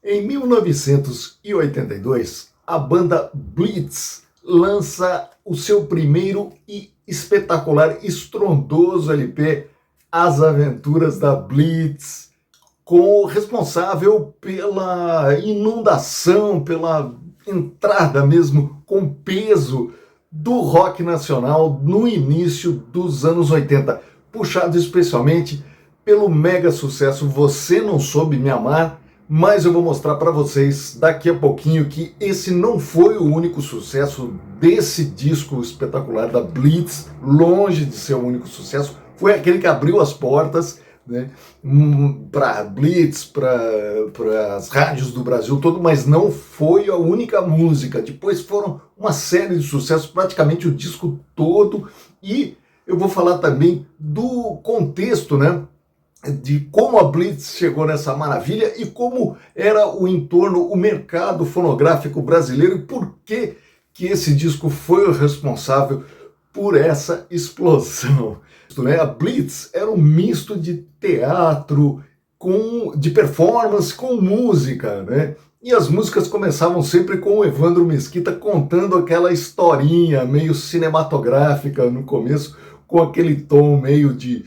Em 1982, a banda Blitz lança o seu primeiro e espetacular, estrondoso LP, As Aventuras da Blitz, com o responsável pela inundação, pela entrada mesmo com peso do rock nacional no início dos anos 80, puxado especialmente pelo mega sucesso Você Não Soube Me Amar, mas eu vou mostrar para vocês daqui a pouquinho que esse não foi o único sucesso desse disco espetacular da Blitz, longe de ser o único sucesso, foi aquele que abriu as portas, né, para Blitz, para as rádios do Brasil todo, mas não foi a única música. Depois foram uma série de sucessos, praticamente o disco todo, e eu vou falar também do contexto, né, de como a Blitz chegou nessa maravilha e como era o entorno, o mercado fonográfico brasileiro e por que esse disco foi o responsável por essa explosão. A Blitz era um misto de teatro, de performance com música, né? E as músicas começavam sempre com o Evandro Mesquita contando aquela historinha meio cinematográfica no começo, com aquele tom meio de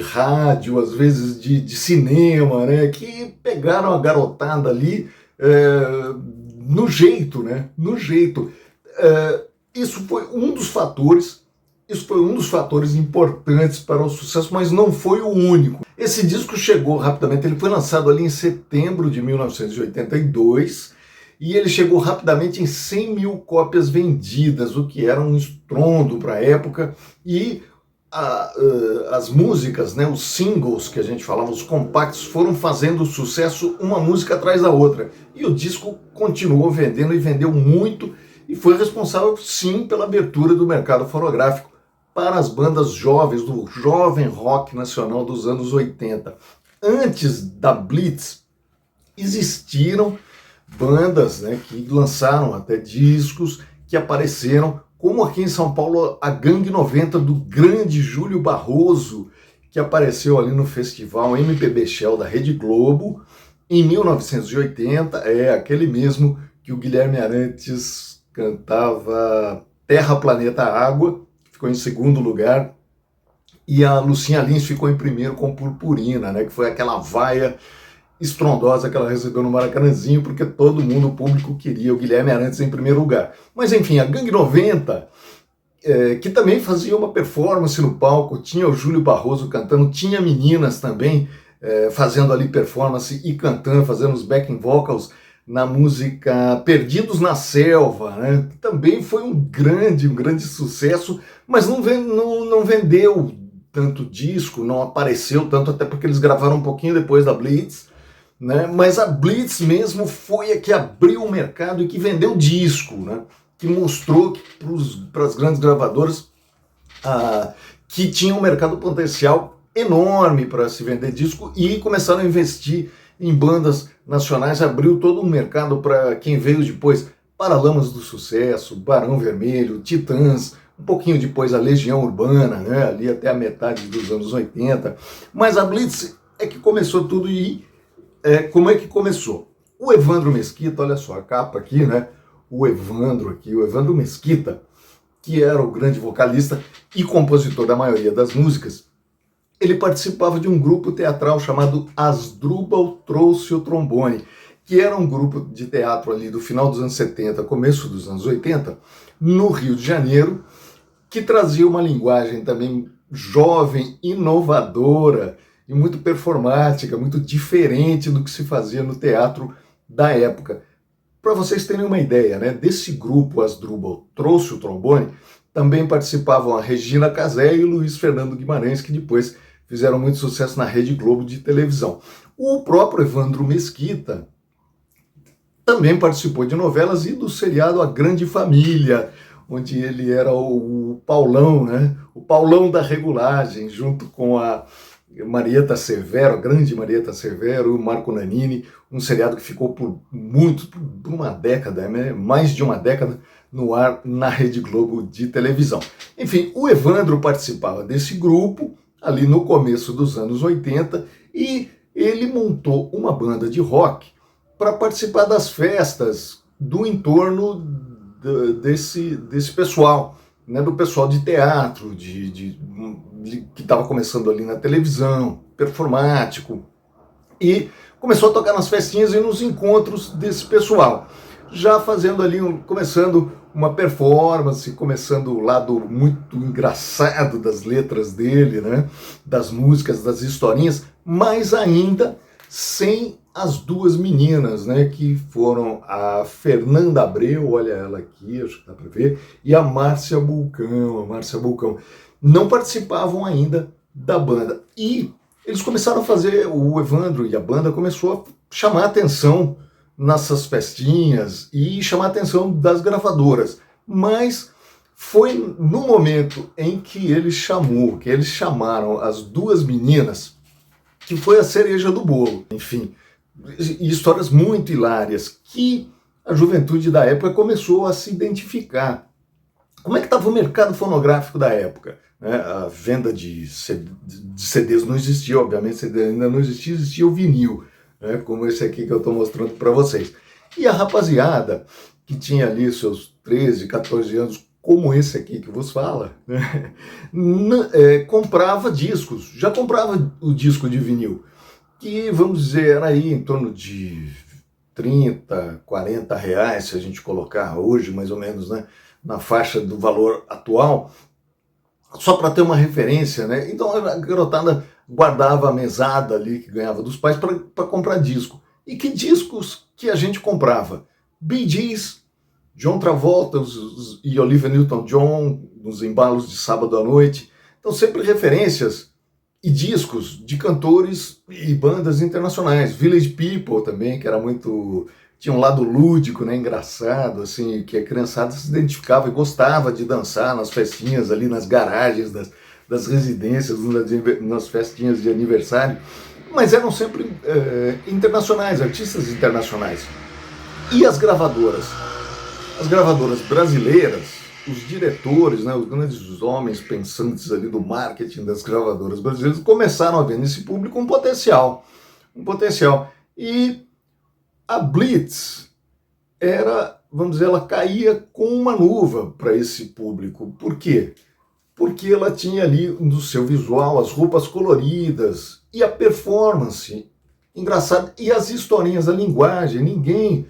rádio, às vezes de cinema, né? Que pegaram a garotada ali no jeito, né? No jeito. Isso foi um dos fatores importantes para o sucesso, mas não foi o único. Esse disco chegou rapidamente, ele foi lançado ali em setembro de 1982 e ele chegou rapidamente em 100 mil cópias vendidas, o que era um estrondo para a época, e as músicas, né, os singles que a gente falava, os compactos, foram fazendo sucesso uma música atrás da outra. E o disco continuou vendendo e vendeu muito e foi responsável, sim, pela abertura do mercado fonográfico para as bandas jovens, do jovem rock nacional dos anos 80. Antes da Blitz, existiram bandas, né, que lançaram até discos, que apareceram, como aqui em São Paulo, a Gangue 90 do grande Júlio Barroso, que apareceu ali no festival MPB Shell da Rede Globo, em 1980, aquele mesmo que o Guilherme Arantes cantava Terra, Planeta, Água, ficou em segundo lugar, e a Lucinha Lins ficou em primeiro com Purpurina, né, que foi aquela vaia estrondosa que ela recebeu no Maracanãzinho, porque todo mundo, o público, queria o Guilherme Arantes em primeiro lugar. Mas enfim, a Gangue 90, que também fazia uma performance no palco, tinha o Júlio Barroso cantando, tinha meninas também fazendo ali performance e cantando, fazendo os backing vocals na música Perdidos na Selva, né? Também foi um grande sucesso, mas não vendeu tanto disco, não apareceu tanto, até porque eles gravaram um pouquinho depois da Blitz, né? Mas a Blitz mesmo foi a que abriu o mercado e que vendeu disco, né? Que mostrou para as grandes gravadoras que tinha um mercado potencial enorme para se vender disco, e começaram a investir em bandas nacionais, abriu todo um mercado para quem veio depois, Paralamas do Sucesso, Barão Vermelho, Titãs, um pouquinho depois a Legião Urbana, né, ali até a metade dos anos 80. Mas a Blitz é que começou tudo. E como é que começou? O Evandro Mesquita, olha só a capa aqui, né? O Evandro Mesquita, que era o grande vocalista e compositor da maioria das músicas, ele participava de um grupo teatral chamado Asdrubal Trouxe o Trombone, que era um grupo de teatro ali do final dos anos 70, começo dos anos 80, no Rio de Janeiro, que trazia uma linguagem também jovem, inovadora e muito performática, muito diferente do que se fazia no teatro da época. Para vocês terem uma ideia, né, desse grupo Asdrubal Trouxe o Trombone, também participavam a Regina Casé e o Luiz Fernando Guimarães, que depois fizeram muito sucesso na Rede Globo de televisão. O próprio Evandro Mesquita também participou de novelas e do seriado A Grande Família, onde ele era o Paulão, né? O Paulão da regulagem, junto com a Marieta Severo, a grande Marieta Severo, e o Marco Nanini, um seriado que ficou por uma década, né? Mais de uma década, no ar na Rede Globo de televisão. Enfim, o Evandro participava desse grupo ali no começo dos anos 80 e ele montou uma banda de rock para participar das festas do entorno desse pessoal, né, do pessoal de teatro, que estava começando ali na televisão, performático, e começou a tocar nas festinhas e nos encontros desse pessoal, já fazendo ali, começando uma performance, começando o lado muito engraçado das letras dele, né, das músicas, das historinhas, mas ainda sem as duas meninas, né, que foram a Fernanda Abreu, olha ela aqui, acho que dá para ver, e a Márcia Bulcão. A Márcia Bulcão não participavam ainda da banda. E eles começaram a fazer, o Evandro e a banda começou a chamar a atenção nessas festinhas e chamar a atenção das gravadoras. Mas foi no momento em que eles chamaram as duas meninas, que foi a cereja do bolo. Enfim, histórias muito hilárias que a juventude da época começou a se identificar. Como é que estava o mercado fonográfico da época? A venda de CDs não existia, obviamente CD ainda não existia, existia o vinil, né, como esse aqui que eu estou mostrando para vocês. E a rapaziada que tinha ali seus 13, 14 anos, como esse aqui que vos fala, né, comprava discos, já comprava o disco de vinil, que, vamos dizer, era aí em torno de 30, 40 reais, se a gente colocar hoje, mais ou menos, né, na faixa do valor atual, só para ter uma referência, né? Então a garotada guardava a mesada ali que ganhava dos pais para comprar disco. E que discos que a gente comprava? Bee Gees, John Travolta e Olivia Newton-John, nos embalos de sábado à noite. Então sempre referências e discos de cantores e bandas internacionais. Village People também, que era muito... tinha um lado lúdico, né, engraçado, assim, que a criançada se identificava e gostava de dançar nas festinhas ali, nas garagens das residências, nas festinhas de aniversário, mas eram sempre internacionais, artistas internacionais. E as gravadoras? As gravadoras brasileiras, os diretores, né, os grandes homens pensantes ali do marketing das gravadoras brasileiras, começaram a ver nesse público um potencial. E a Blitz era, vamos dizer, ela caía com uma luva para esse público. Por quê? Porque ela tinha ali no seu visual as roupas coloridas e a performance engraçada e as historinhas, a linguagem. Ninguém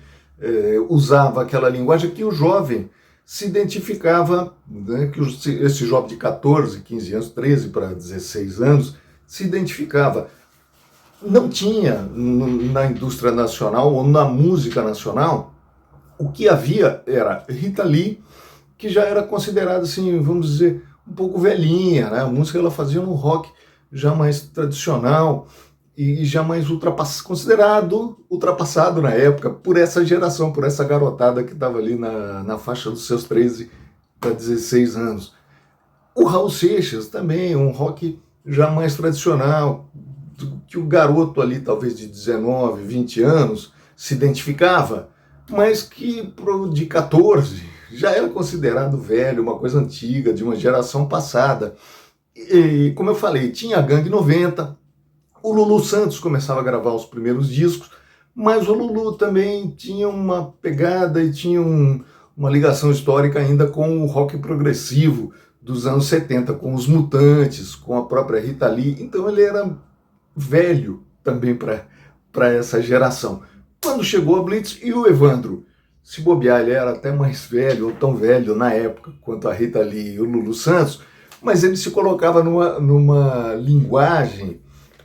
usava aquela linguagem que o jovem se identificava, né, que esse jovem de 14, 15 anos, 13 para 16 anos, se identificava. Não tinha na indústria nacional ou na música nacional, o que havia era Rita Lee, que já era considerada, assim, vamos dizer, um pouco velhinha, né? A música ela fazia um rock já mais tradicional e já mais considerado ultrapassado na época por essa geração, por essa garotada que estava ali na faixa dos seus 13 para 16 anos. O Raul Seixas também, um rock já mais tradicional, que o garoto ali, talvez de 19, 20 anos, se identificava, mas que pro de 14 já era considerado velho, uma coisa antiga, de uma geração passada. E, como eu falei, tinha a Gangue 90, o Lulu Santos começava a gravar os primeiros discos, mas o Lulu também tinha uma pegada e tinha uma ligação histórica ainda com o rock progressivo dos anos 70, com os Mutantes, com a própria Rita Lee, então ele era velho também para essa geração. Quando chegou a Blitz e o Evandro, se bobear, ele era até mais velho, ou tão velho na época, quanto a Rita Lee e o Lulu Santos, mas ele se colocava numa linguagem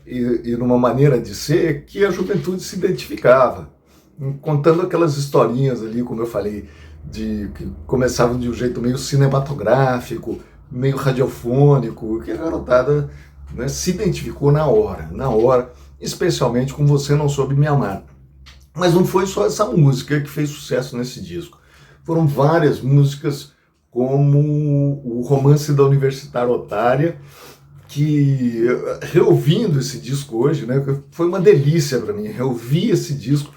e numa maneira de ser que a juventude se identificava, contando aquelas historinhas ali, como eu falei, que começavam de um jeito meio cinematográfico, meio radiofônico, que a garotada, né, se identificou na hora, especialmente com Você Não Soube Me Amar. Mas não foi só essa música que fez sucesso nesse disco. Foram várias músicas, como o Romance da Universitária Otária, que, reouvindo esse disco hoje, né, foi uma delícia para mim, reouvir esse disco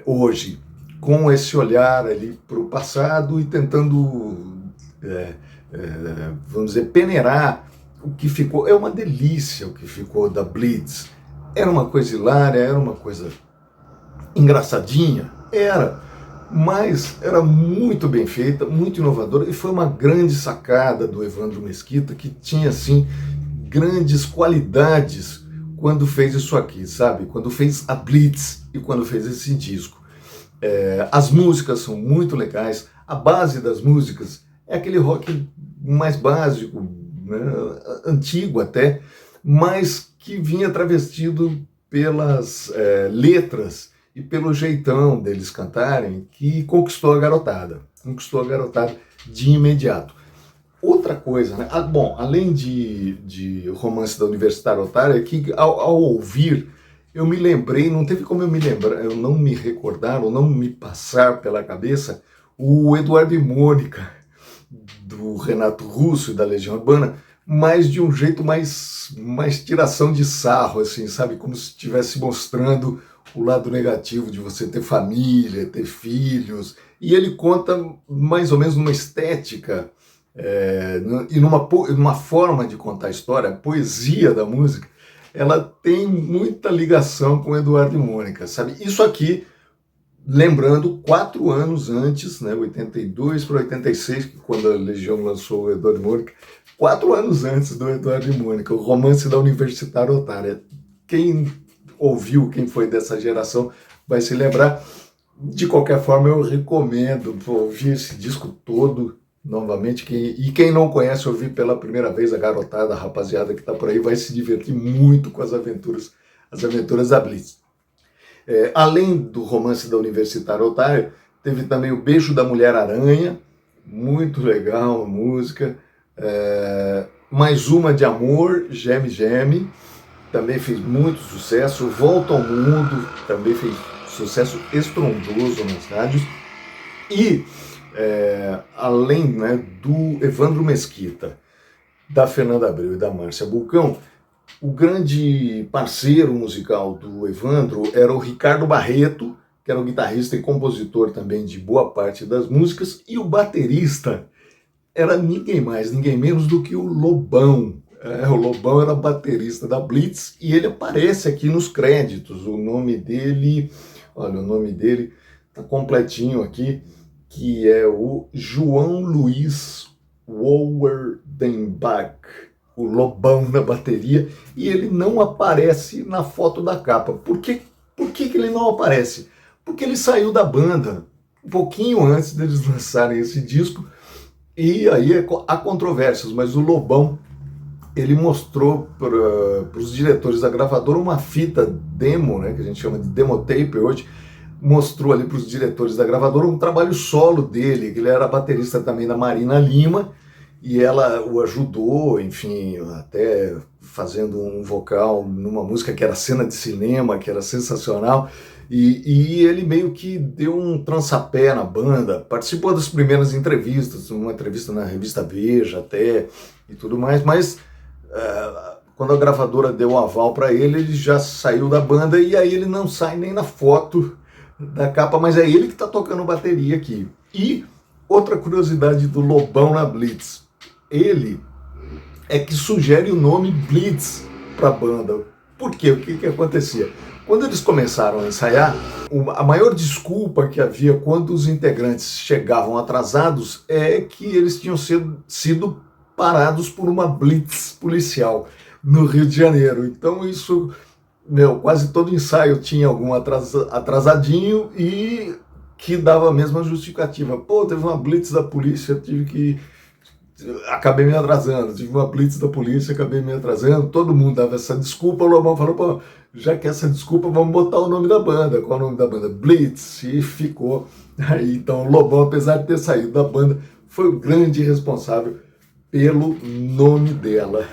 hoje, com esse olhar ali para o passado e tentando, vamos dizer, peneirar o que ficou. É uma delícia o que ficou da Blitz. Era uma coisa hilária, era uma coisa engraçadinha? Era, mas era muito bem feita, muito inovadora, e foi uma grande sacada do Evandro Mesquita, que tinha, assim, grandes qualidades quando fez isso aqui, sabe? Quando fez a Blitz e quando fez esse disco. As músicas são muito legais, a base das músicas é aquele rock mais básico, né, antigo até, mas que vinha travestido pelas letras e pelo jeitão deles cantarem, que conquistou a garotada de imediato. Outra coisa, né? Bom, além de Romance da Universitária Otária, é que ao ouvir, eu me lembrei, não teve como eu me lembrar, eu não me recordar, ou não me passar pela cabeça, o Eduardo e Mônica, do Renato Russo e da Legião Urbana, mas de um jeito mais tiração de sarro, assim, sabe? Como se estivesse mostrando o lado negativo de você ter família, ter filhos. E ele conta mais ou menos numa estética e numa forma de contar a história, a poesia da música, ela tem muita ligação com Eduardo e Mônica, sabe? Isso aqui, lembrando, 4 anos antes, né, 82 para 86, quando a Legião lançou o Eduardo e Mônica, 4 anos antes do Eduardo e Mônica, o Romance da Universitária Otária. Quem ouviu, quem foi dessa geração, vai se lembrar. De qualquer forma, eu recomendo ouvir esse disco todo novamente. E quem não conhece, ouvir pela primeira vez, a garotada, a rapaziada que está por aí, vai se divertir muito com as aventuras da Blitz. Além do Romance da Universitária Otária, teve também o Beijo da Mulher-Aranha, muito legal a música. Mais uma de Amor, Geme Geme, também fez muito sucesso. Volta ao Mundo, também fez sucesso estrondoso nas rádios. E, além, né, do Evandro Mesquita, da Fernanda Abreu e da Márcia Bulcão, o grande parceiro musical do Evandro era o Ricardo Barreto, que era o guitarrista e compositor também de boa parte das músicas, e o baterista era ninguém mais, ninguém menos do que o Lobão. O Lobão era baterista da Blitz e ele aparece aqui nos créditos. O nome dele tá completinho aqui, que é o João Luiz Wolverdenbach, o Lobão na bateria, e ele não aparece na foto da capa. Por que que ele não aparece? Porque ele saiu da banda um pouquinho antes deles lançarem esse disco, e aí há controvérsias, mas o Lobão, ele mostrou para os diretores da gravadora uma fita demo, né, que a gente chama de demo tape hoje, mostrou ali para os diretores da gravadora um trabalho solo dele, que ele era baterista também da Marina Lima, e ela o ajudou, enfim, até fazendo um vocal numa música que era cena de cinema, que era sensacional, e ele meio que deu um trançapé na banda, participou das primeiras entrevistas, uma entrevista na revista Veja até, e tudo mais, mas quando a gravadora deu o aval para ele, ele já saiu da banda, e aí ele não sai nem na foto da capa, mas é ele que está tocando bateria aqui. E outra curiosidade do Lobão na Blitz, ele é que sugere o nome Blitz para a banda. Por quê? O que acontecia? Quando eles começaram a ensaiar, a maior desculpa que havia quando os integrantes chegavam atrasados é que eles tinham sido parados por uma blitz policial no Rio de Janeiro. Então isso, quase todo ensaio tinha algum atrasadinho e que dava a mesma justificativa. Pô, teve uma blitz da polícia, acabei me atrasando. Tive uma blitz da polícia, acabei me atrasando. Todo mundo dava essa desculpa. O Lobão falou, pô, já que essa desculpa, vamos botar o nome da banda. Qual é o nome da banda? Blitz. E ficou aí. Então o Lobão, apesar de ter saído da banda, foi o grande responsável pelo nome dela.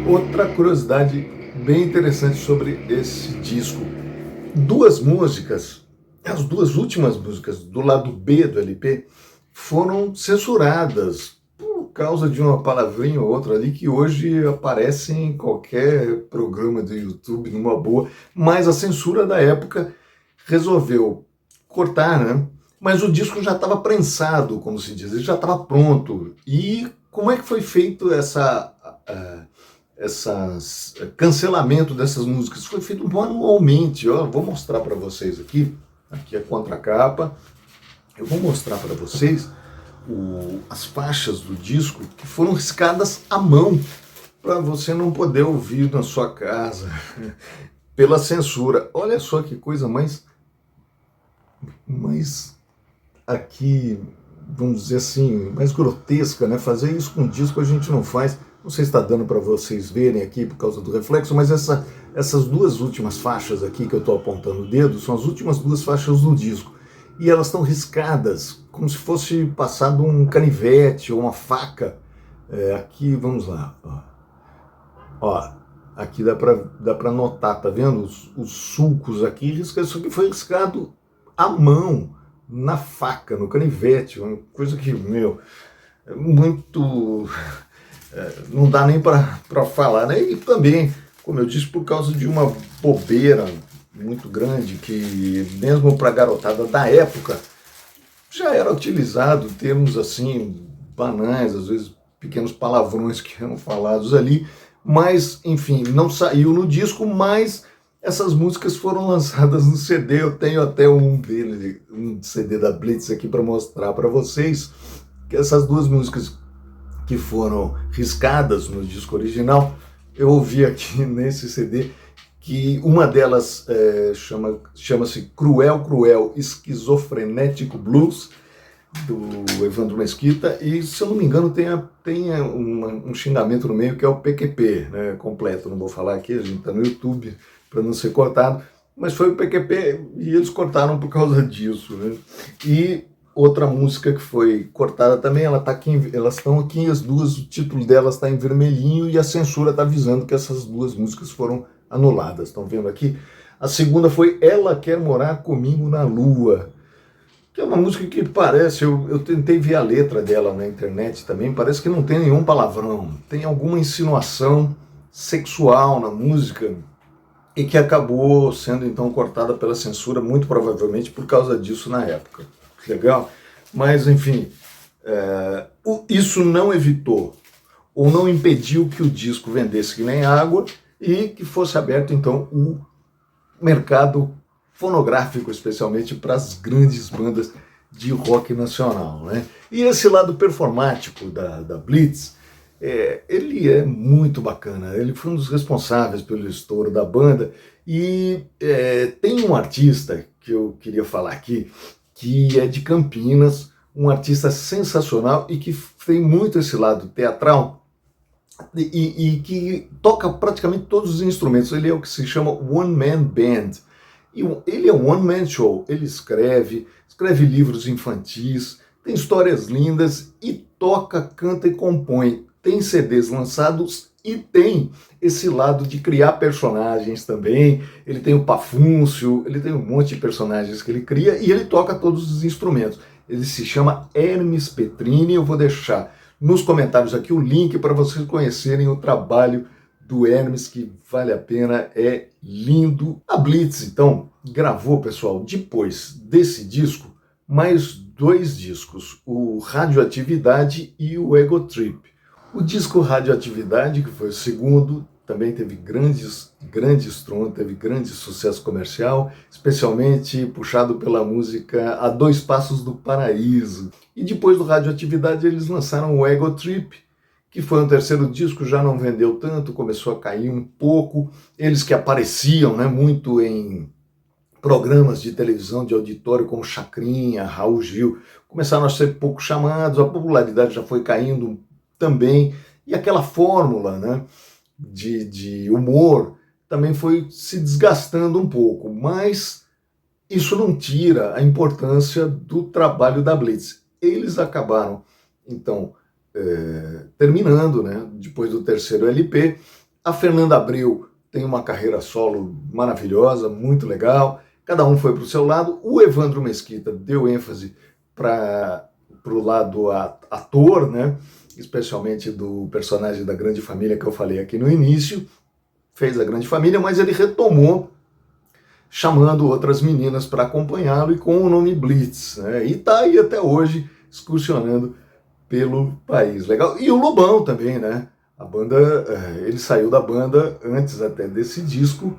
Outra curiosidade bem interessante sobre esse disco. As duas últimas músicas do lado B do LP foram censuradas por causa de uma palavrinha ou outra ali que hoje aparece em qualquer programa do YouTube numa boa, mas a censura da época resolveu cortar, né? Mas o disco já estava prensado, como se diz, ele já estava pronto. E como é que foi feito cancelamento dessas músicas. Foi feito manualmente. Ó, vou mostrar para vocês aqui. Aqui é a contracapa. Eu vou mostrar para vocês as faixas do disco que foram riscadas à mão para você não poder ouvir na sua casa pela censura. Olha só que coisa mais aqui, vamos dizer assim, mais grotesca, né? Fazer isso com disco a gente não faz. Não sei se está dando para vocês verem aqui por causa do reflexo, mas essas duas últimas faixas aqui que eu estou apontando o dedo são as últimas duas faixas do disco. E elas estão riscadas, como se fosse passado um canivete ou uma faca. Aqui, vamos lá. Ó, aqui dá para notar, tá vendo? Os sulcos aqui, isso aqui foi riscado à mão, na faca, no canivete. Uma coisa que, é muito... não dá nem para falar, né? E também, como eu disse, por causa de uma bobeira muito grande, que mesmo para a garotada da época já era utilizado termos assim banais, às vezes pequenos palavrões que eram falados ali, mas enfim, não saiu no disco, mas essas músicas foram lançadas no CD. Eu tenho até um CD da Blitz aqui para mostrar para vocês, que essas duas músicas que foram riscadas no disco original, eu ouvi aqui nesse CD, que uma delas chama-se Cruel, Cruel, Esquizofrenético Blues, do Evandro Mesquita, e se eu não me engano tem um xingamento no meio que é o PQP, né, completo, não vou falar aqui, a gente está no YouTube para não ser cortado, mas foi o PQP e eles cortaram por causa disso, né? E outra música que foi cortada também, elas estão aqui, as duas, o título delas está em vermelhinho e a censura está avisando que essas duas músicas foram anuladas. Estão vendo aqui? A segunda foi Ela Quer Morar Comigo na Lua, que é uma música que parece, eu tentei ver a letra dela na internet também, parece que não tem nenhum palavrão, tem alguma insinuação sexual na música e que acabou sendo então cortada pela censura, muito provavelmente por causa disso na época. Legal? Mas, enfim, isso não evitou ou não impediu que o disco vendesse que nem água e que fosse aberto, então, o mercado fonográfico, especialmente para as grandes bandas de rock nacional, né? E esse lado performático da Blitz, ele é muito bacana. Ele foi um dos responsáveis pelo estouro da banda e tem um artista que eu queria falar aqui, que é de Campinas, um artista sensacional e que tem muito esse lado teatral e que toca praticamente todos os instrumentos. Ele é o que se chama One Man Band. E ele é um One Man Show. Ele escreve livros infantis, tem histórias lindas e toca, canta e compõe. Tem CDs lançados e tem esse lado de criar personagens também. Ele tem o Pafúncio, ele tem um monte de personagens que ele cria e ele toca todos os instrumentos. Ele se chama Hermes Petrini. Eu vou deixar nos comentários aqui o link para vocês conhecerem o trabalho do Hermes, que vale a pena, é lindo. A Blitz, então, gravou, pessoal, depois desse disco, mais 2 discos, o Radioatividade e o Ego Trip. O disco Radioatividade, que foi o segundo, também teve grande estrondo, teve grande sucesso comercial, especialmente puxado pela música A Dois Passos do Paraíso. E depois do Radioatividade eles lançaram o Ego Trip, que foi um terceiro disco, já não vendeu tanto, começou a cair um pouco. Eles que apareciam, né, muito em programas de televisão de auditório como Chacrinha, Raul Gil, começaram a ser pouco chamados, a popularidade já foi caindo também, e aquela fórmula, né, de humor também foi se desgastando um pouco, mas isso não tira a importância do trabalho da Blitz. Eles acabaram, então, terminando, né, depois do terceiro LP. A Fernanda Abreu tem uma carreira solo maravilhosa, muito legal, cada um foi para o seu lado. O Evandro Mesquita deu ênfase para o lado ator, né, especialmente do personagem da Grande Família que eu falei aqui no início, fez a Grande Família, mas ele retomou chamando outras meninas para acompanhá-lo e com o nome Blitz, né, e está aí até hoje excursionando pelo país. Legal. E o Lobão também, né? A banda, ele saiu da banda antes até desse disco,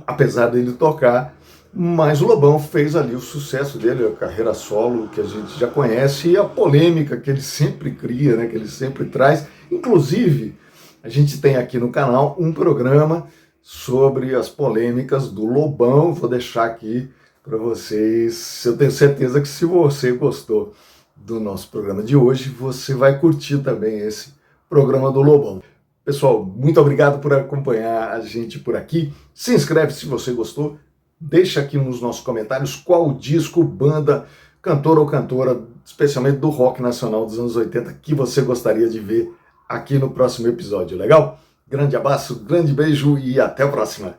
apesar dele tocar, mas o Lobão fez ali o sucesso dele, a carreira solo que a gente já conhece e a polêmica que ele sempre cria, né, que ele sempre traz. Inclusive, a gente tem aqui no canal um programa sobre as polêmicas do Lobão. Vou deixar aqui para vocês. Eu tenho certeza que se você gostou do nosso programa de hoje, você vai curtir também esse programa do Lobão. Pessoal, muito obrigado por acompanhar a gente por aqui. Se inscreve se você gostou. Deixa aqui nos nossos comentários qual disco, banda, cantor ou cantora, especialmente do rock nacional dos anos 80, que você gostaria de ver aqui no próximo episódio, legal? Grande abraço, grande beijo e até a próxima!